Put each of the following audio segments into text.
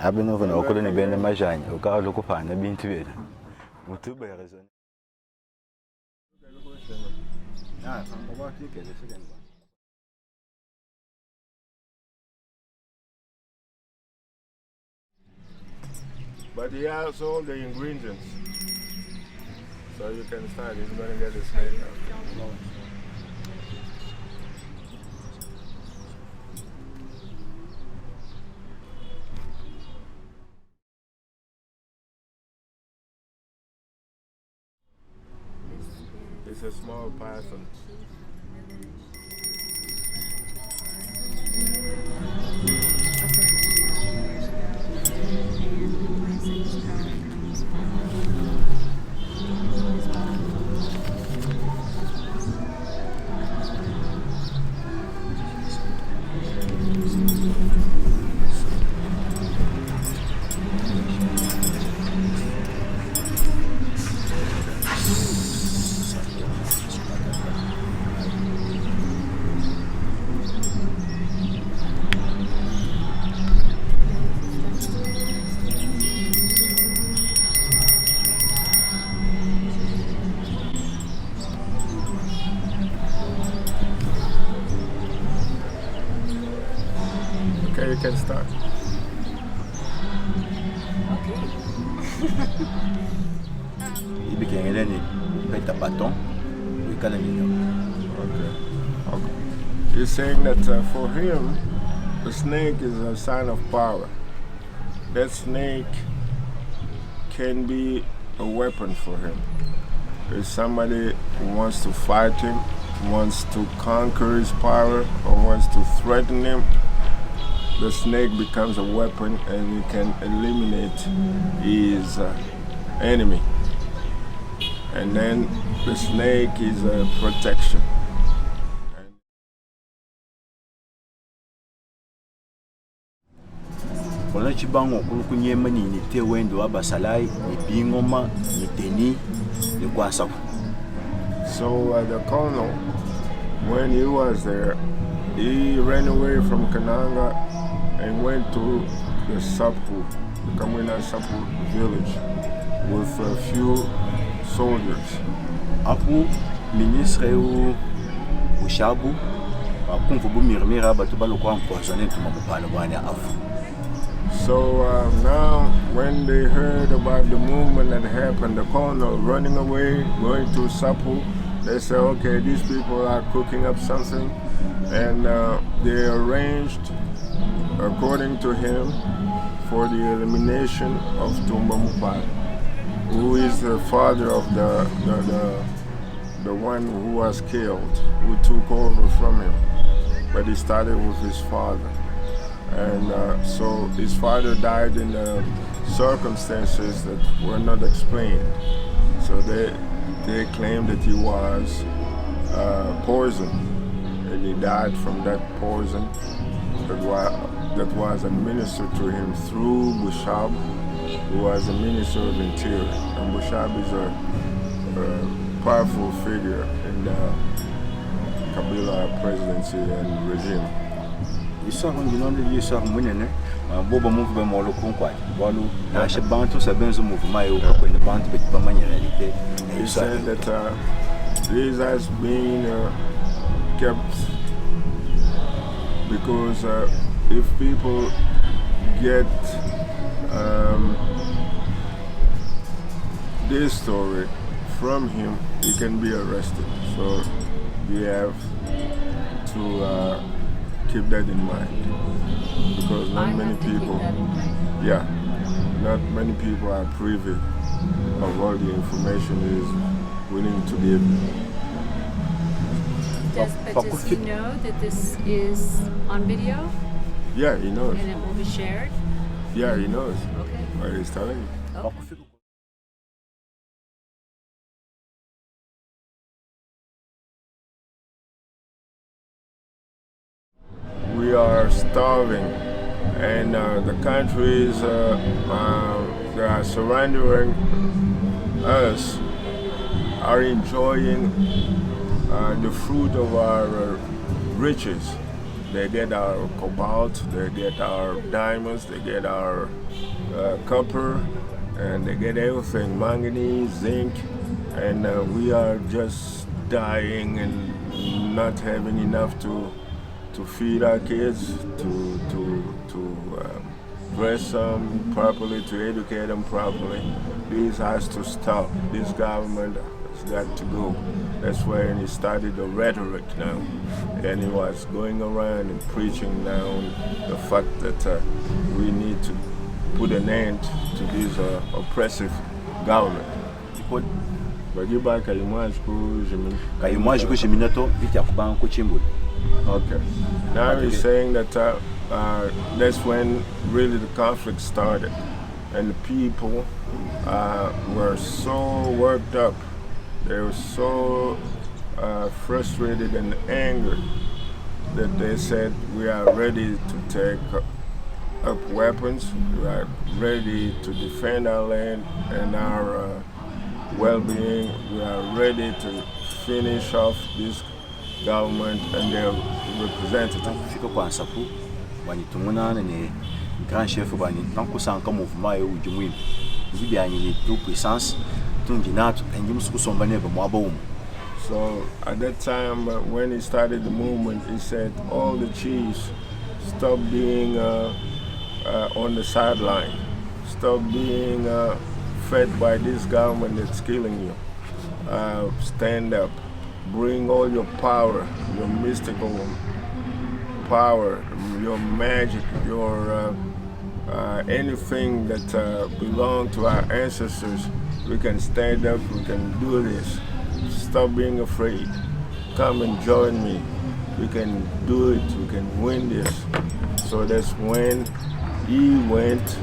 I've been over no couldn't be in the machine. You can't look upon the bean to it. What two bears? Yeah, from the water, get the second one. But he has all the ingredients. So you can start. He's going to get the snake out. It's a small python. Okay, you can start. Il became a lenny, like a baton. We call him. Okay. He's saying that for him, the snake is a sign of power. That snake can be a weapon for him. If somebody wants to fight him, wants to conquer his power, or wants to threaten him, the snake becomes a weapon and you can eliminate his enemy. And then the snake is a protection. When you bang on Kulukunya money, you tell when to Abasalai, you being Oma, you teni, you guasap. So the colonel, when he was there, he ran away from Kananga and went to the Sapu, the Kamwina Sapu village, with a few soldiers. Apu, ministre ou Shabu, Kung Fu Mirmira, but to Balukwan poisoning to Mapalabania Afu. So now, when they heard about the movement that happened, the colonel running away, going to Sapu, they said, okay, these people are cooking up something, and they arranged, according to him, for the elimination of Tumba Mupal, who is the father of the one who was killed, who took over from him. But he started with his father. And so his father died in circumstances that were not explained. So they claimed that he was poisoned, and he died from that poison that was administered to him through Bushab, who was a minister of interior. And Bushab is a powerful figure in the Kabila presidency and regime. You saw when you know that you saw winning, Boba moved by more local quite. Balu, I should bound to Sabenzo move my when the band with Bamania. He said that this has been kept because if people get this story from him, he can be arrested. So we have to keep that in mind, because not many people, not many people are privy of all the information he is willing to give. Does he know that this is on video? Yeah, he knows. And it will be shared? Yeah, he knows. Okay. But he's telling you. Okay. We are starving, and the countries that are surrounding us are enjoying the fruit of our riches. They get our cobalt, they get our diamonds, they get our copper, and they get everything, manganese, zinc, and we are just dying and not having enough to feed our kids, to dress them properly, to educate them properly. This has to stop. This government has got to go. That's when he started the rhetoric now. And he was going around and preaching now the fact that we need to put an end to this oppressive government. But you back at okay. Now he's saying that that's when really the conflict started. And the people were so worked up. They were so frustrated and angry that they said, we are ready to take up weapons. We are ready to defend our land and our well-being. We are ready to finish off this government and their representatives. Grand chef bani tant que ça encore mouvement et du moins il bien il tout puissance tout dinat et nous sommes sombane ba mo abom. So at that time when he started the movement, he said all the chiefs stop being on the sideline, stop being fed by this government that's killing you. Stand up, bring all your power, your mystical power, your magic, your anything that belonged to our ancestors. We can stand up, we can do this. Stop being afraid. Come and join me. We can do it, we can win this. So that's when he went.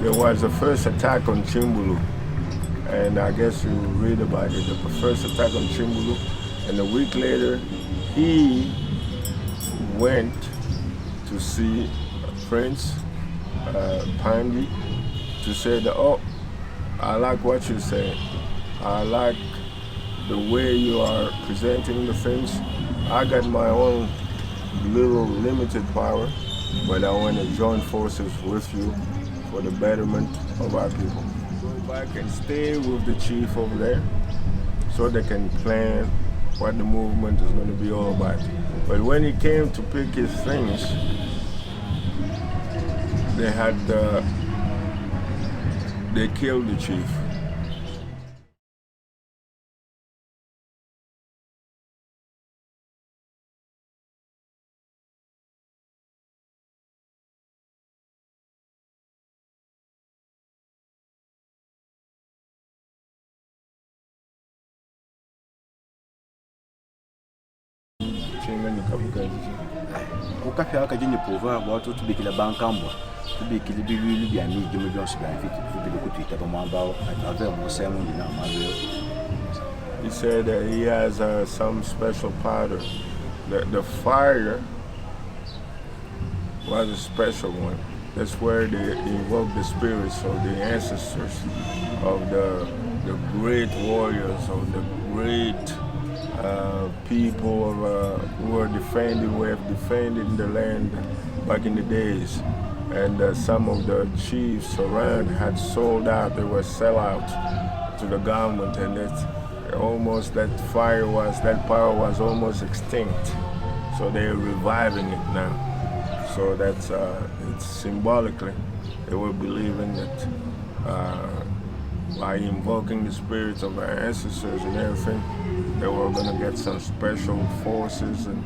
There was the first attack on Chimbulu. And I guess you read about it, the first attack on Chimbulu. And a week later, he went to see Prince Pangi to say that, oh, I like what you say. I like the way you are presenting the things. I got my own little limited power, but I want to join forces with you for the betterment of our people. Go back and stay with the chief over there so they can plan what the movement is going to be all about. But when he came to pick his things, they killed the chief. Ukafia akajini pouvoir watu tubikila bankambwa tubikili bilu bya mi gemu byonse bya vite tubile ku Twitter ba mwamba à travers mon sermon dina mazo. He said that he has some special powder. The fire was a special one. That's where they invoke the spirits of the ancestors, of the great warriors, of the great people who were defending the land back in the days. And some of the chiefs around had sold out, they were sell out to the government, and that power was almost extinct. So they're reviving it now. So that's it's symbolically, they were believing that by invoking the spirits of our ancestors and everything, they were going to get some special forces and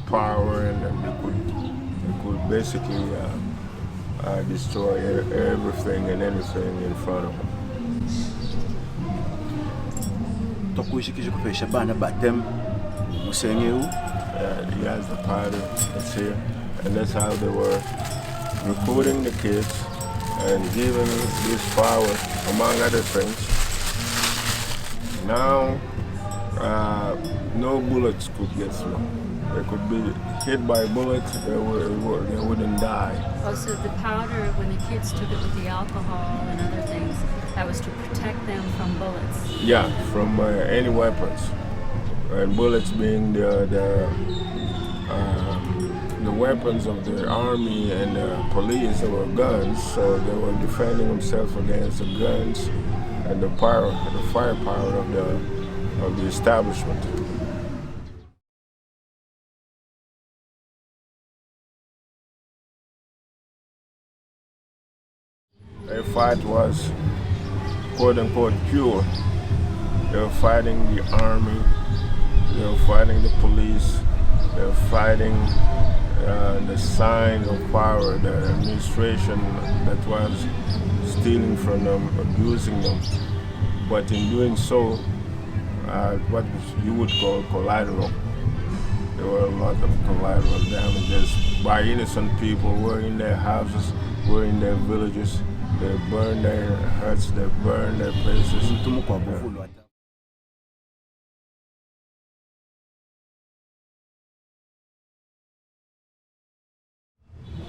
power, and they could basically destroy everything and anything in front of them. He has the powder that's here, and that's how they were recruiting the kids and giving this power, among other things. Now, no bullets could get through. They could be hit by bullets, they wouldn't die. Also, the powder, when the kids took it with the alcohol and other things, that was to protect them from bullets. Yeah, from any weapons. And bullets being the the weapons of the army and the police were guns, so they were defending themselves against the guns and the firepower of the establishment. Their fight was quote-unquote pure. They were fighting the army, they were fighting the police, they were fighting the signs of power, the administration that was stealing from them, abusing them. But in doing so, what you would call collateral. There were a lot of collateral damages by innocent people who were in their houses, were in their villages. They burned their huts, they burned their places.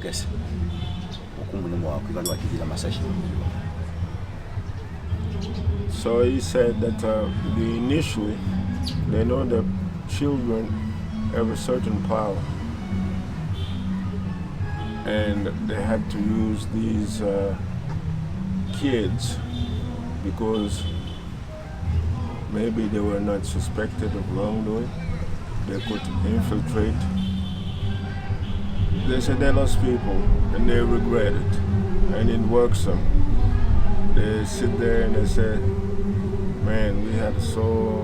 Yes. So he said that initially they know that children have a certain power, and they had to use these kids because maybe they were not suspected of wrongdoing. They could infiltrate. They said they lost people and they regret it, and it works them. They sit there and they say, man, we had so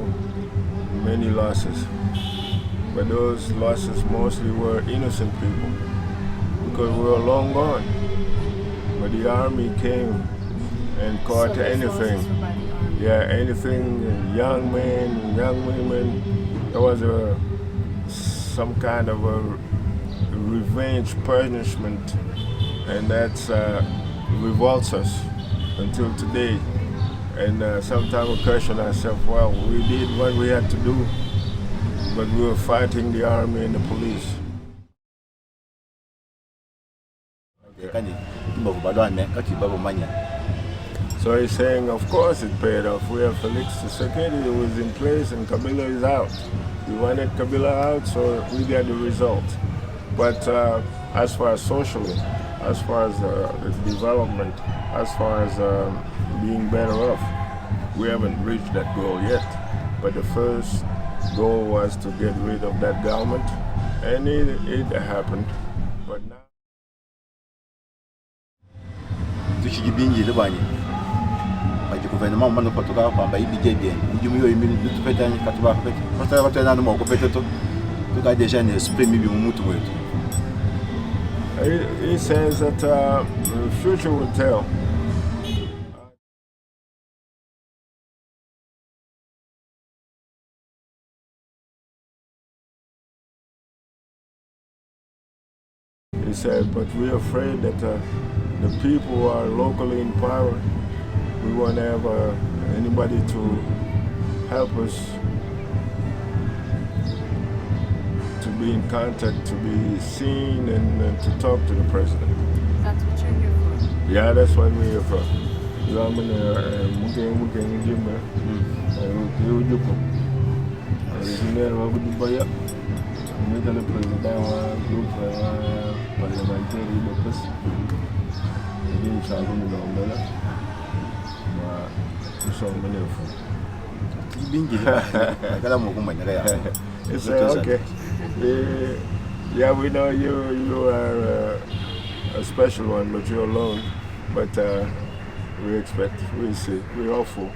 many losses. But those losses mostly were innocent people because we were long gone. But the army came and caught anything. Yeah, anything, young men, young women. There was some kind of a revenge punishment, and that's revolts us until today. And sometimes we question ourselves, well, we did what we had to do, but we were fighting the army and the police. So he's saying, of course it paid off. We have Felix Tshisekedi who was in place and Kabila is out. We wanted Kabila out, so we got the result. But as far as socially, as far as the development, as far as being better off, we haven't reached that goal yet. But the first goal was to get rid of that government, and it happened. But now... Le gouvernement m'a pas toka kwamba ibije bien njumuyo imini tutupetani katuba pete pata na mo ko pete to tuka deja ne esprit mi bi mutu wetu. He says that the future will tell. He said, but we're afraid that the people who are locally in power, we won't have anybody to help us to be in contact, to be seen, and to talk to the president. That's what you're here for? Yeah, that's what we're here for. It's okay. Yeah, we know you are a special one, but you're alone. But we expect, we'll see. We're hopeful.